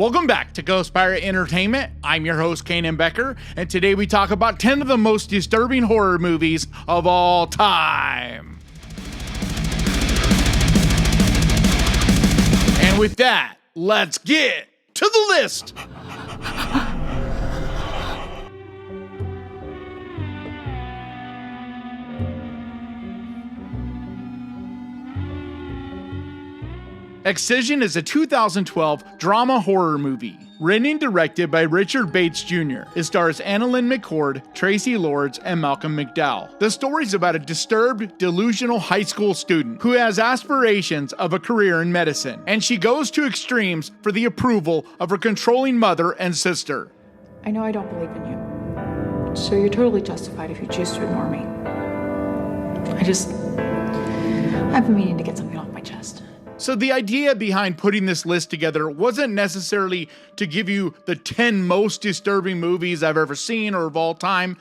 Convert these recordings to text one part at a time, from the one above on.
Welcome back to Ghost Pirate Entertainment. I'm your host, Kanan Becker, and today we talk about 10 of the most disturbing horror movies of all time. And with that, let's get to the list. Excision is a 2012 drama horror movie. Written and directed by Richard Bates Jr. It stars Annalyn McCord, Tracy Lords, and Malcolm McDowell. The story's about a disturbed, delusional high school student who has aspirations of a career in medicine, and she goes to extremes for the approval of her controlling mother and sister. I know I don't believe in you, so you're totally justified if you choose to ignore me. I've been meaning to get something off my chest. So the idea behind putting this list together wasn't necessarily to give you the 10 most disturbing movies I've ever seen or of all time,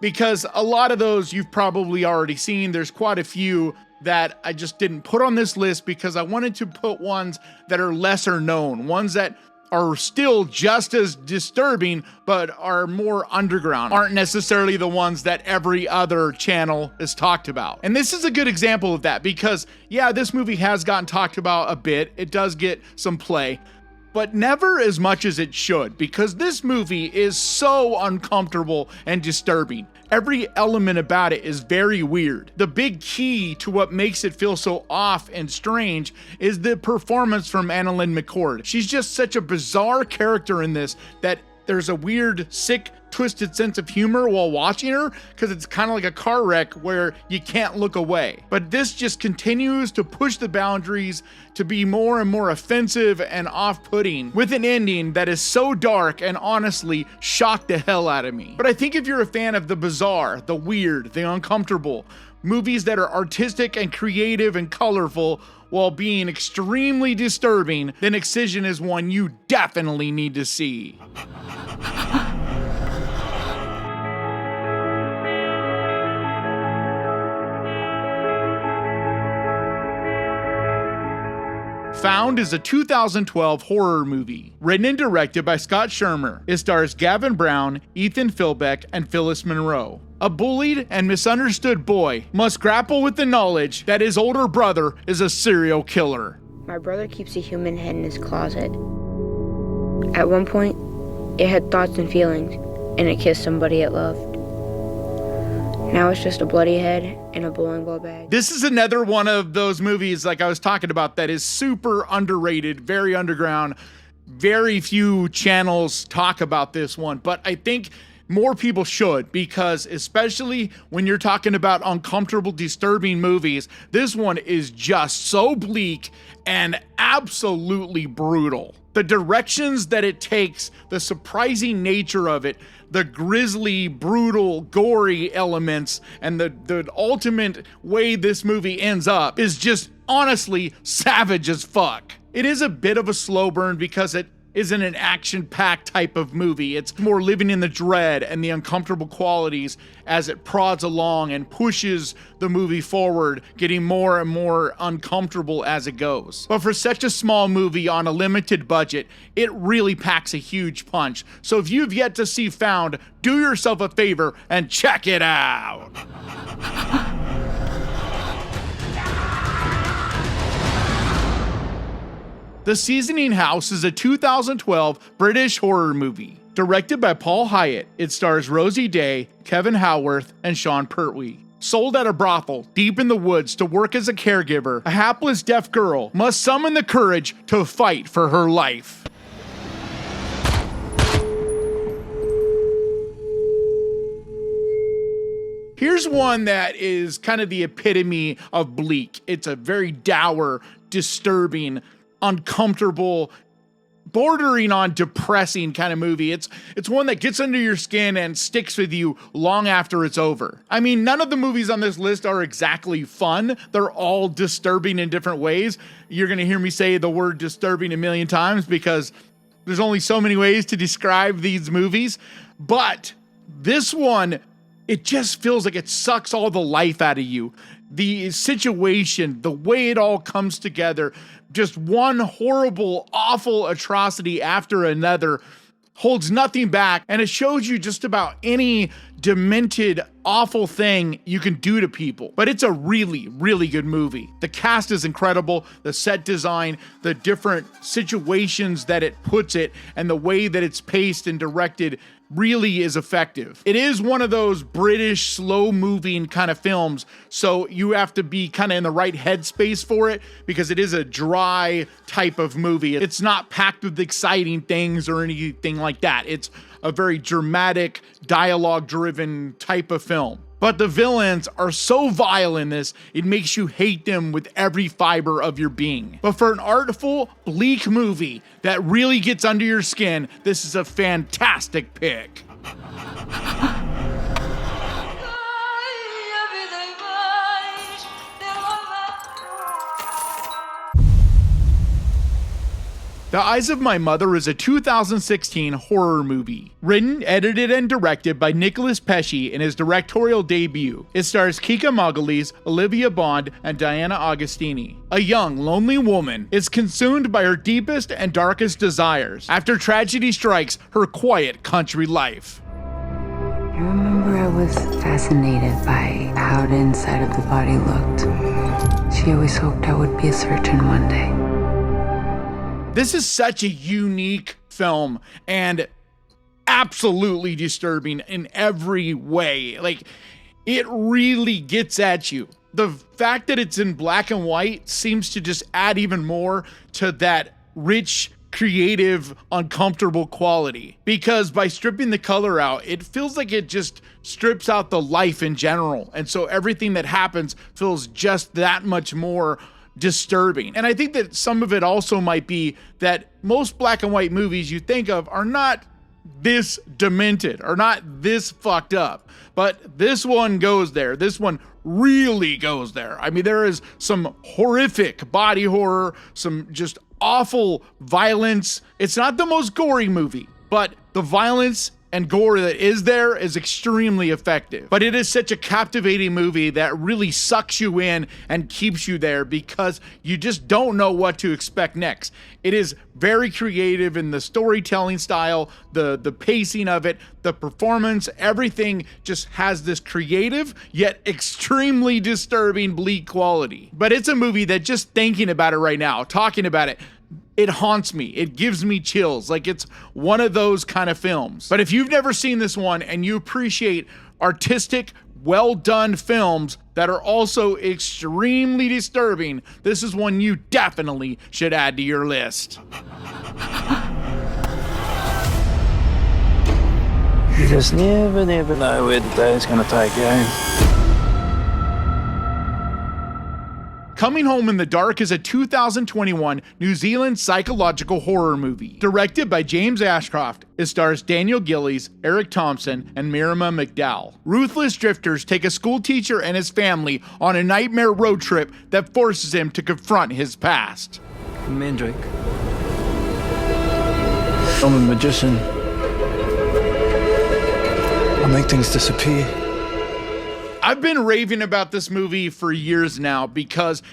because a lot of those you've probably already seen. There's quite a few that I just didn't put on this list because I wanted to put ones that are lesser known, ones that are still just as disturbing, but are more underground, aren't necessarily the ones that every other channel has talked about. And this is a good example of that because, yeah, this movie has gotten talked about a bit. It does get some play, but never as much as it should, because this movie is so uncomfortable and disturbing. Every element about it is very weird. The big key to what makes it feel so off and strange is the performance from Annalyn McCord. She's just such a bizarre character in this that there's a weird, sick, twisted sense of humor while watching her, because it's kind of like a car wreck where you can't look away. But this just continues to push the boundaries to be more and more offensive and off-putting, with an ending that is so dark and honestly shocked the hell out of me. But I think if you're a fan of the bizarre, the weird, the uncomfortable, movies that are artistic and creative and colorful while being extremely disturbing, then Excision is one you definitely need to see. Found is a 2012 horror movie, written and directed by Scott Shermer. It stars Gavin Brown, Ethan Philbeck, and Phyllis Monroe. A bullied and misunderstood boy must grapple with the knowledge that his older brother is a serial killer. My brother keeps a human head in his closet. At one point, it had thoughts and feelings, and it kissed somebody it loved. Now it's just a bloody head and a bowling ball bag. This is another one of those movies, like I was talking about, that is super underrated, very underground. Very few channels talk about this one, but I think more people should, because especially when you're talking about uncomfortable, disturbing movies, this one is just so bleak and absolutely brutal. The directions that it takes, the surprising nature of it, the grisly, brutal, gory elements, and the ultimate way this movie ends up is just honestly savage as fuck. It is a bit of a slow burn because it isn't an action-packed type of movie. It's more living in the dread and the uncomfortable qualities as it prods along and pushes the movie forward, getting more and more uncomfortable as it goes. But for such a small movie on a limited budget, it really packs a huge punch. So if you've yet to see Found, do yourself a favor and check it out. The Seasoning House is a 2012 British horror movie. Directed by Paul Hyatt, it stars Rosie Day, Kevin Howarth, and Sean Pertwee. Sold at a brothel deep in the woods to work as a caregiver, a hapless deaf girl must summon the courage to fight for her life. Here's one that is kind of the epitome of bleak. It's a very dour, disturbing, uncomfortable, bordering on depressing kind of movie. It's one that gets under your skin and sticks with you long after it's over. I mean, none of the movies on this list are exactly fun. They're all disturbing in different ways. You're going to hear me say the word disturbing a million times because there's only so many ways to describe these movies. But this one, it just feels like it sucks all the life out of you. the situation, the way it all comes together, just one horrible, awful atrocity after another, holds nothing back, and it shows you just about any demented, awful thing you can do to people. But it's a really, really good movie. The cast is incredible, the set design, the different situations that it puts it, and the way that it's paced and directed really is effective. It is one of those British slow moving kind of films, so you have to be kind of in the right headspace for it, because it is a dry type of movie. It's not packed with exciting things or anything like that. It's a very dramatic, dialogue driven type of film. But the villains are so vile in this, it makes you hate them with every fiber of your being. But for an artful, bleak movie that really gets under your skin, this is a fantastic pick. The Eyes of My Mother is a 2016 horror movie. Written, edited, and directed by Nicholas Pesci in his directorial debut. It stars Kika Margulies, Olivia Bond, and Diana Agostini. A young, lonely woman is consumed by her deepest and darkest desires after tragedy strikes her quiet country life. I remember I was fascinated by how the inside of the body looked. She always hoped I would be a surgeon one day. This is such a unique film and absolutely disturbing in every way. Like, it really gets at you. The fact that it's in black and white seems to just add even more to that rich, creative, uncomfortable quality. Because by stripping the color out, it feels like it just strips out the life in general. And so everything that happens feels just that much more disturbing. And I think that some of it also might be that most black and white movies you think of are not this demented, are not this fucked up. But this one goes there. This one really goes there. I mean, there is some horrific body horror, some just awful violence. It's not the most gory movie, but the violence and gore that is there is extremely effective. But it is such a captivating movie that really sucks you in and keeps you there because you just don't know what to expect next. It is very creative in the storytelling style, the pacing of it, the performance, everything just has this creative yet extremely disturbing bleak quality. But it's a movie that just thinking about it right now, talking about it, it haunts me. It gives me chills. Like, it's one of those kind of films. But if you've never seen this one and you appreciate artistic, well-done films that are also extremely disturbing, this is one you definitely should add to your list. You just never know where the day's gonna take you. Coming Home in the Dark is a 2021 New Zealand psychological horror movie. Directed by James Ashcroft, it stars Daniel Gillies, Eric Thompson, and Mirama McDowell. Ruthless drifters take a school teacher and his family on a nightmare road trip that forces him to confront his past. Mandrake. I'm a magician. I make things disappear. I've been raving about this movie for years now because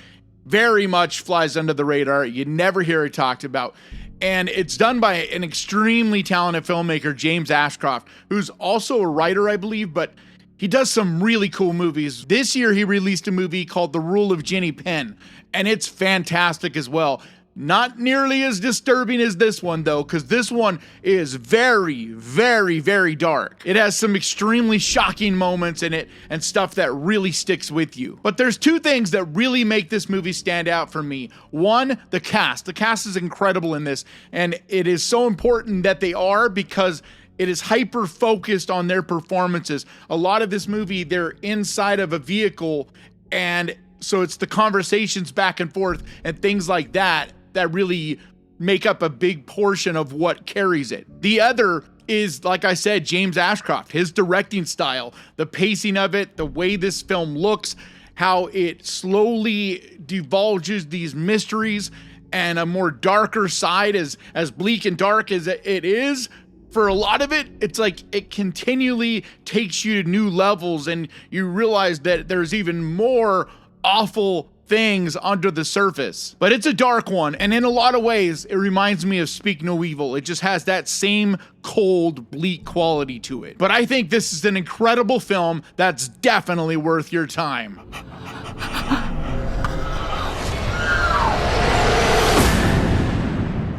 very much flies under the radar. You never hear it talked about. And it's done by an extremely talented filmmaker, James Ashcroft, who's also a writer, I believe, but he does some really cool movies. This year, he released a movie called The Rule of Jenny Penn, and it's fantastic as well. Not nearly as disturbing as this one, though, because this one is very, very, very dark. It has some extremely shocking moments in it and stuff that really sticks with you. But there's two things that really make this movie stand out for me. One, the cast. The cast is incredible in this, and it is so important that they are because it is hyper focused on their performances. A lot of this movie, they're inside of a vehicle, and so it's the conversations back and forth and things like that that really make up a big portion of what carries it. The other is, like I said, James Ashcroft, his directing style, the pacing of it, the way this film looks, how it slowly divulges these mysteries and a more darker side, as bleak and dark as it is. For a lot of it, it's like it continually takes you to new levels and you realize that there's even more awful things under the surface. But it's a dark one, and in a lot of ways, it reminds me of Speak No Evil. It just has that same cold, bleak quality to it. But I think this is an incredible film that's definitely worth your time.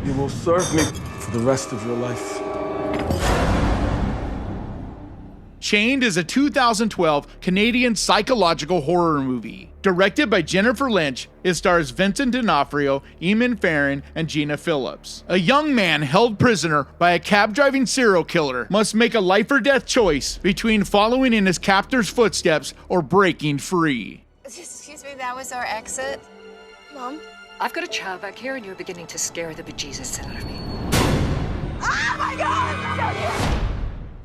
You will serve me for the rest of your life. Chained is a 2012 Canadian psychological horror movie. Directed by Jennifer Lynch, it stars Vincent D'Onofrio, Eamon Farron, and Gina Phillips. A young man held prisoner by a cab-driving serial killer must make a life-or-death choice between following in his captor's footsteps or breaking free. Excuse me, that was our exit? Mom? I've got a child back here and you're beginning to scare the bejesus out of me. Oh my God!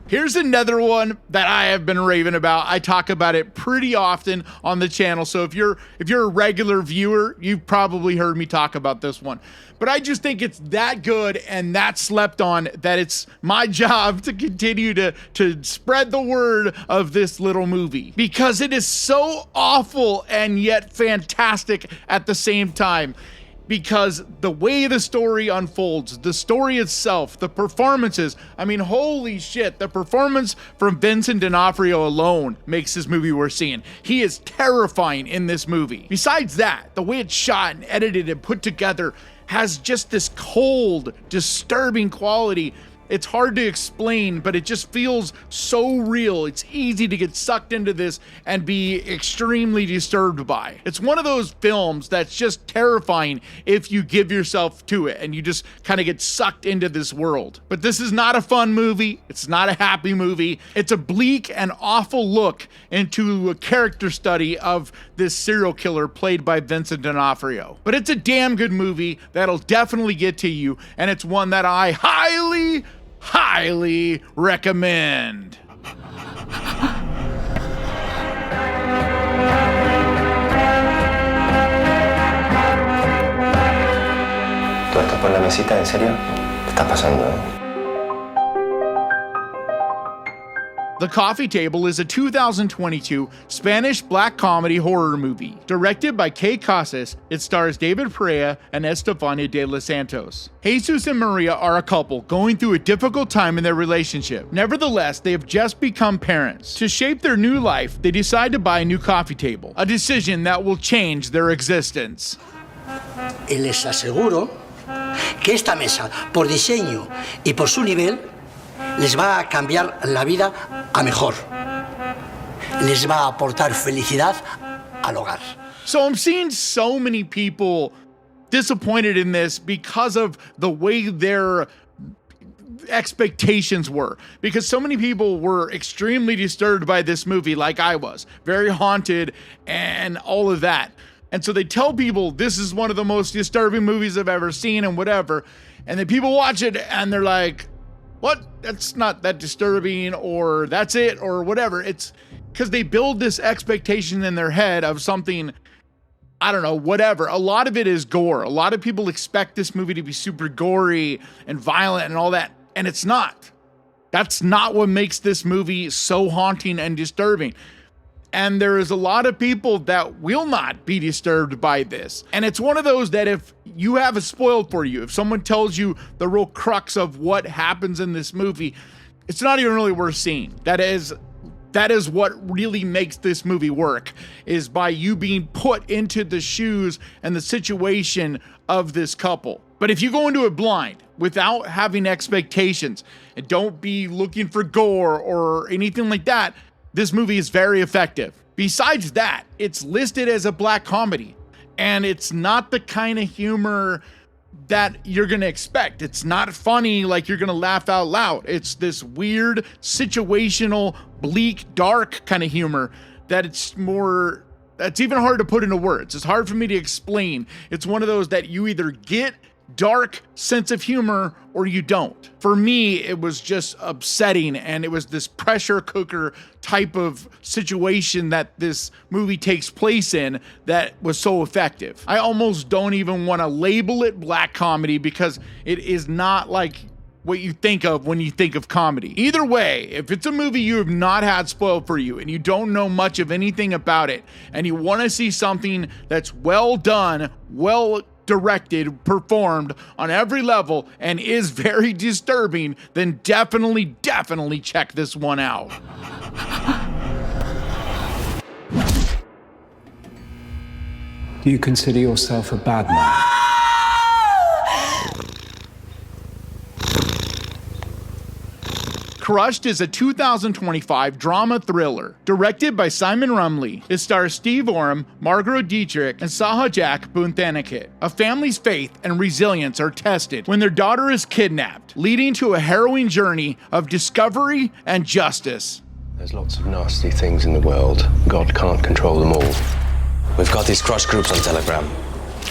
Here's another one that I have been raving about. I talk about it pretty often on the channel, so if you're a regular viewer, you've probably heard me talk about this one. But I just think it's that good and that slept on that it's my job to continue to spread the word of this little movie, because it is so awful and yet fantastic at the same time. Because the way the story unfolds, the story itself, the performances, I mean, holy shit, the performance from Vincent D'Onofrio alone makes this movie worth seeing. He is terrifying in this movie. Besides that, the way it's shot and edited and put together has just this cold, disturbing quality. It's hard to explain, but it just feels so real. It's easy to get sucked into this and be extremely disturbed by. It's one of those films that's just terrifying if you give yourself to it and you just kind of get sucked into this world. But this is not a fun movie. It's not a happy movie. It's a bleak and awful look into a character study of this serial killer played by Vincent D'Onofrio. But it's a damn good movie that'll definitely get to you, and it's one that I highly recommend. ¿Tú estás por la mesita? ¿En serio? ¿Qué está pasando? The Coffee Table is a 2022 Spanish black comedy horror movie. Directed by Kay Casas, it stars David Perea and Estefania de los Santos. Jesus and Maria are a couple going through a difficult time in their relationship. Nevertheless, they have just become parents. To shape their new life, they decide to buy a new coffee table, a decision that will change their existence. Y les aseguro que esta mesa, por diseño y por su nivel, les va a cambiar la vida a mejor. Les va a aportar felicidad al hogar. So I'm seeing so many people disappointed in this because of the way their expectations were. Because so many people were extremely disturbed by this movie, like I was. Very haunted and all of that. And so they tell people this is one of the most disturbing movies I've ever seen and whatever. And then people watch it and they're like, what? That's not that disturbing, or that's it, or whatever. It's because they build this expectation in their head of something, I don't know, whatever. A lot of it is gore. A lot of people expect this movie to be super gory and violent and all that, and it's not. That's not what makes this movie so haunting and disturbing. And there is a lot of people that will not be disturbed by this. And it's one of those that if you have it spoiled for you, if someone tells you the real crux of what happens in this movie, it's not even really worth seeing. That is what really makes this movie work, is by you being put into the shoes and the situation of this couple. But if you go into it blind, without having expectations, and don't be looking for gore or anything like that, this movie is very effective. Besides that, it's listed as a black comedy, and it's not the kind of humor that you're gonna expect. It's not funny like you're gonna laugh out loud. It's this weird, situational, bleak, dark kind of humor that's even hard to put into words. It's hard for me to explain. It's one of those that you either get dark sense of humor or you don't. For me, it was just upsetting, and it was this pressure cooker type of situation that this movie takes place in that was so effective. I almost don't even want to label it black comedy because it is not like what you think of when you think of comedy. Either way, if it's a movie you have not had spoiled for you and you don't know much of anything about it and you want to see something that's well done, well directed, performed on every level, and is very disturbing, then definitely check this one out. Do you consider yourself a bad man? Crushed is a 2025 drama thriller directed by Simon Rumley. It stars Steve Oram, Margot Dietrich, and Sahajak Bunthanikit. A family's faith and resilience are tested when their daughter is kidnapped, leading to a harrowing journey of discovery and justice. There's lots of nasty things in the world. God can't control them all. We've got these crush groups on Telegram.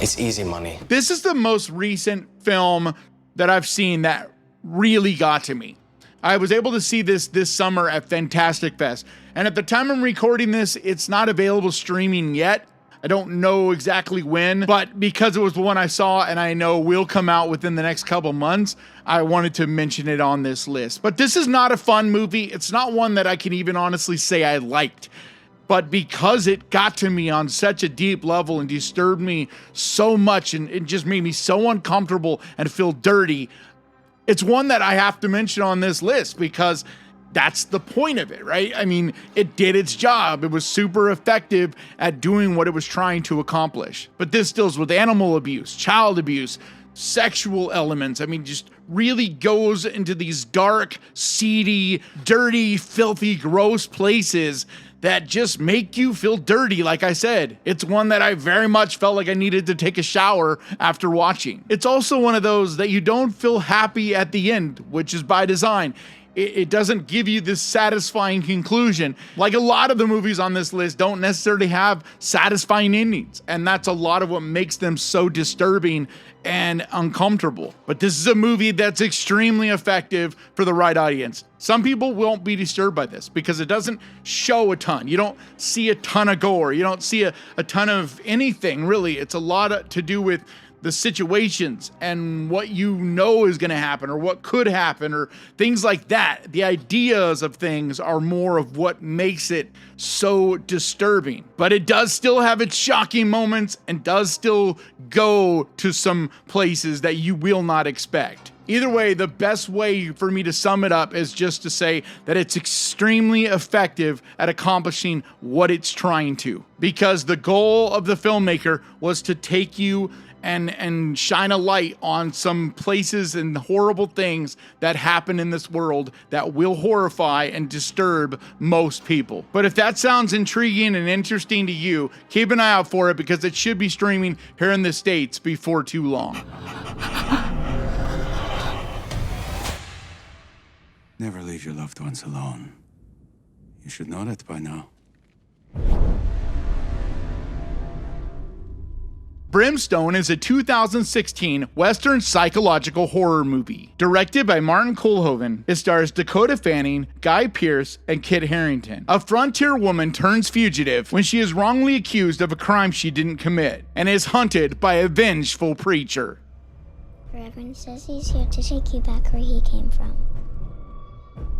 It's easy money. This is the most recent film that I've seen that really got to me. I was able to see this summer at Fantastic Fest, and at the time I'm recording this, it's not available streaming yet. I don't know exactly when, but because it was the one I saw and I know will come out within the next couple months, I wanted to mention it on this list. But this is not a fun movie. It's not one that I can even honestly say I liked. But because it got to me on such a deep level and disturbed me so much and it just made me so uncomfortable and feel dirty, it's one that I have to mention on this list because that's the point of it, right? I mean, it did its job. It was super effective at doing what it was trying to accomplish. But this deals with animal abuse, child abuse, sexual elements. I mean, just really goes into these dark, seedy, dirty, filthy, gross places that just make you feel dirty. Like I said, it's one that I very much felt like I needed to take a shower after watching. It's also one of those that you don't feel happy at the end, which is by design. It doesn't give you this satisfying conclusion. Like a lot of the movies on this list don't necessarily have satisfying endings, and that's a lot of what makes them so disturbing and uncomfortable. But this is a movie that's extremely effective for the right audience. Some people won't be disturbed by this because it doesn't show a ton. You don't see a ton of gore. You don't see a ton of anything, really. It's a lot to do with the situations and what you know is going to happen or what could happen or things like that. The ideas of things are more of what makes it so disturbing. But it does still have its shocking moments and does still go to some places that you will not expect. Either way, the best way for me to sum it up is just to say that it's extremely effective at accomplishing what it's trying to. Because the goal of the filmmaker was to take you and shine a light on some places and horrible things that happen in this world that will horrify and disturb most people. But if that sounds intriguing and interesting to you, keep an eye out for it because it should be streaming here in the States before too long. Never leave your loved ones alone. You should know that by now. Brimstone is a 2016 Western psychological horror movie. Directed by Martin Kohlhoven, it stars Dakota Fanning, Guy Pearce, and Kit Harington. A frontier woman turns fugitive when she is wrongly accused of a crime she didn't commit, and is hunted by a vengeful preacher. Reverend says he's here to take you back where he came from.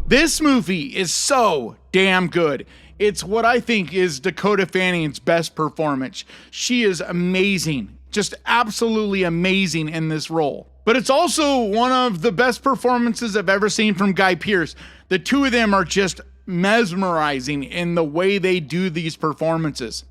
This movie is so damn good. It's what I think is Dakota Fanning's best performance. She is amazing, just absolutely amazing in this role. But it's also one of the best performances I've ever seen from Guy Pearce. The two of them are just mesmerizing in the way they do these performances.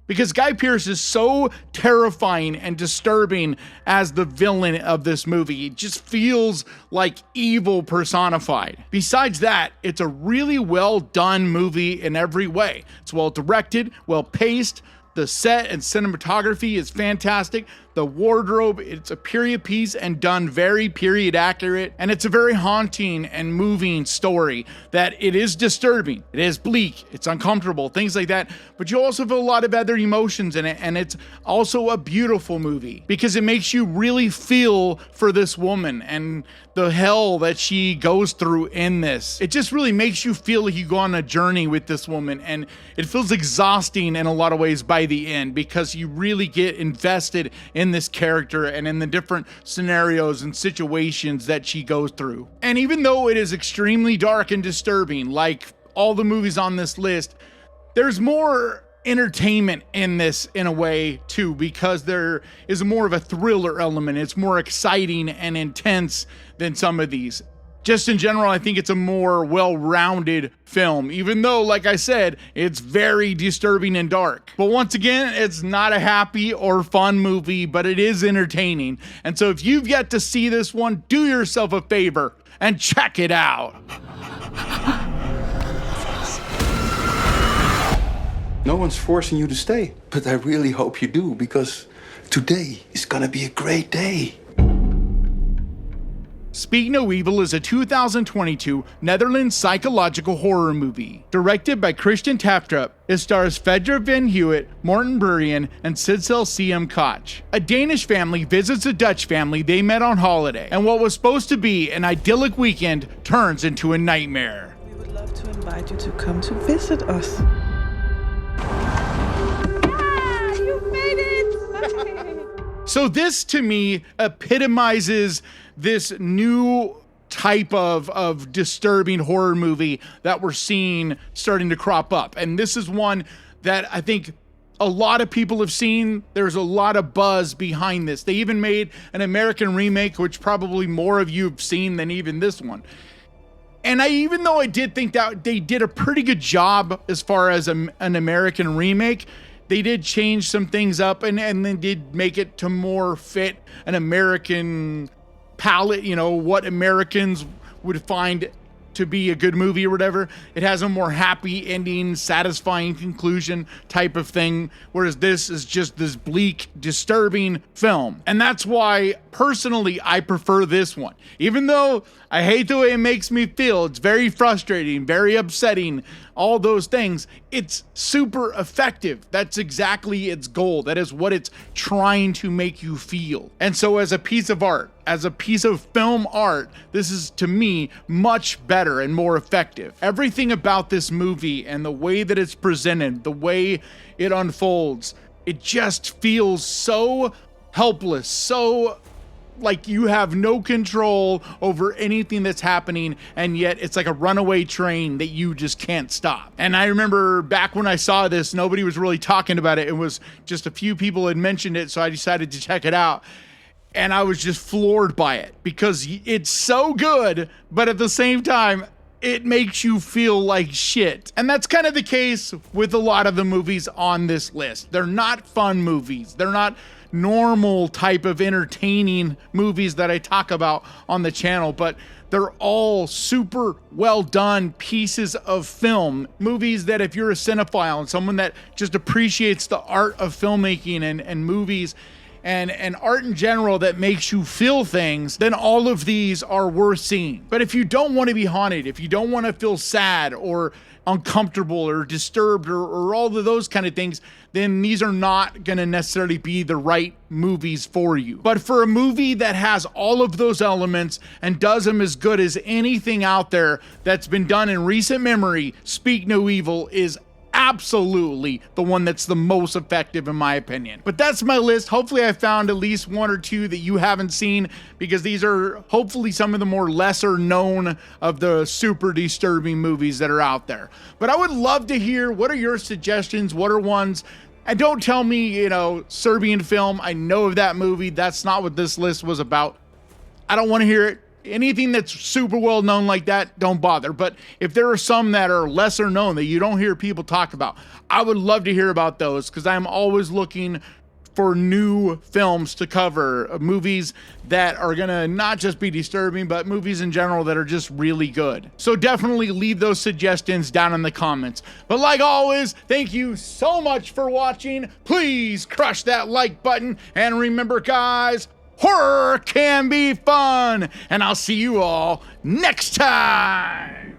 Because Guy Pearce is so terrifying and disturbing as the villain of this movie. It just feels like evil personified. Besides that, it's a really well done movie in every way. It's well directed, well paced. The set and cinematography is fantastic. The wardrobe, it's a period piece and done very period accurate. And it's a very haunting and moving story that it is disturbing. It is bleak. It's uncomfortable, things like that. But you also feel a lot of other emotions in it. And it's also a beautiful movie because it makes you really feel for this woman and the hell that she goes through in this. It just really makes you feel like you go on a journey with this woman. And it feels exhausting in a lot of ways by the end because you really get invested in in this character and in the different scenarios and situations that she goes through. And even though it is extremely dark and disturbing, like all the movies on this list, there's more entertainment in this in a way too, because there is more of a thriller element. It's more exciting and intense than some of these. Just in general, I think it's a more well-rounded film, even though, like I said, it's very disturbing and dark. But once again, it's not a happy or fun movie, but it is entertaining. And so if you've yet to see this one, do yourself a favor and check it out. No one's forcing you to stay, but I really hope you do, because today is gonna be a great day. Speak No Evil is a 2022 Netherlands psychological horror movie. Directed by Christian Taftrup, it stars Fedra Van Hewitt, Morten Burien, and Sidsel Siem Koch. A Danish family visits a Dutch family they met on holiday, and what was supposed to be an idyllic weekend turns into a nightmare. We would love to invite you to come to visit us. Yeah, you made it! So this, to me, epitomizes this new type of disturbing horror movie that we're seeing starting to crop up. And this is one that I think a lot of people have seen. There's a lot of buzz behind this. They even made an American remake, which probably more of you have seen than even this one. And even though I did think that they did a pretty good job as far as an American remake, they did change some things up and they did make it to more fit an American palette, you know, what Americans would find to be a good movie or whatever. It has a more happy ending, satisfying conclusion type of thing, whereas this is just this bleak, disturbing film. And that's why, personally, I prefer this one. Even though I hate the way it makes me feel, it's very frustrating, very upsetting, all those things, it's super effective. That's exactly its goal. That is what it's trying to make you feel. And so as a piece of art, as a piece of film art, this is, to me, much better and more effective. Everything about this movie and the way that it's presented, the way it unfolds, it just feels so helpless, so like you have no control over anything that's happening, and yet it's like a runaway train that you just can't stop. And I remember back when I saw this, nobody was really talking about it. It was just a few people had mentioned it, so I decided to check it out. And I was just floored by it because it's so good, but at the same time, it makes you feel like shit. And that's kind of the case with a lot of the movies on this list. They're not fun movies. They're not normal type of entertaining movies that I talk about on the channel, but they're all super well done pieces of film. Movies that if you're a cinephile and someone that just appreciates the art of filmmaking and movies and art in general that makes you feel things, then all of these are worth seeing. But if you don't want to be haunted, if you don't want to feel sad or uncomfortable or disturbed or all of those kind of things, then these are not going to necessarily be the right movies for you. But for a movie that has all of those elements and does them as good as anything out there that's been done in recent memory, Speak No Evil is absolutely the one that's the most effective in my opinion. But that's my list. Hopefully I found at least one or two that you haven't seen, because these are hopefully some of the more lesser known of the super disturbing movies that are out there. But I would love to hear, what are your suggestions? What are ones? And don't tell me, you know, Serbian Film. I know of that movie. That's not what this list was about. I don't want to hear it. Anything that's super well known like that, don't bother. But if there are some that are lesser known that you don't hear people talk about, I would love to hear about those, because I'm always looking for new films to cover, movies that are gonna not just be disturbing, but movies in general that are just really good. So definitely leave those suggestions down in the comments. But like always, thank you so much for watching. Please crush that like button, and remember guys, horror can be fun, and I'll see you all next time.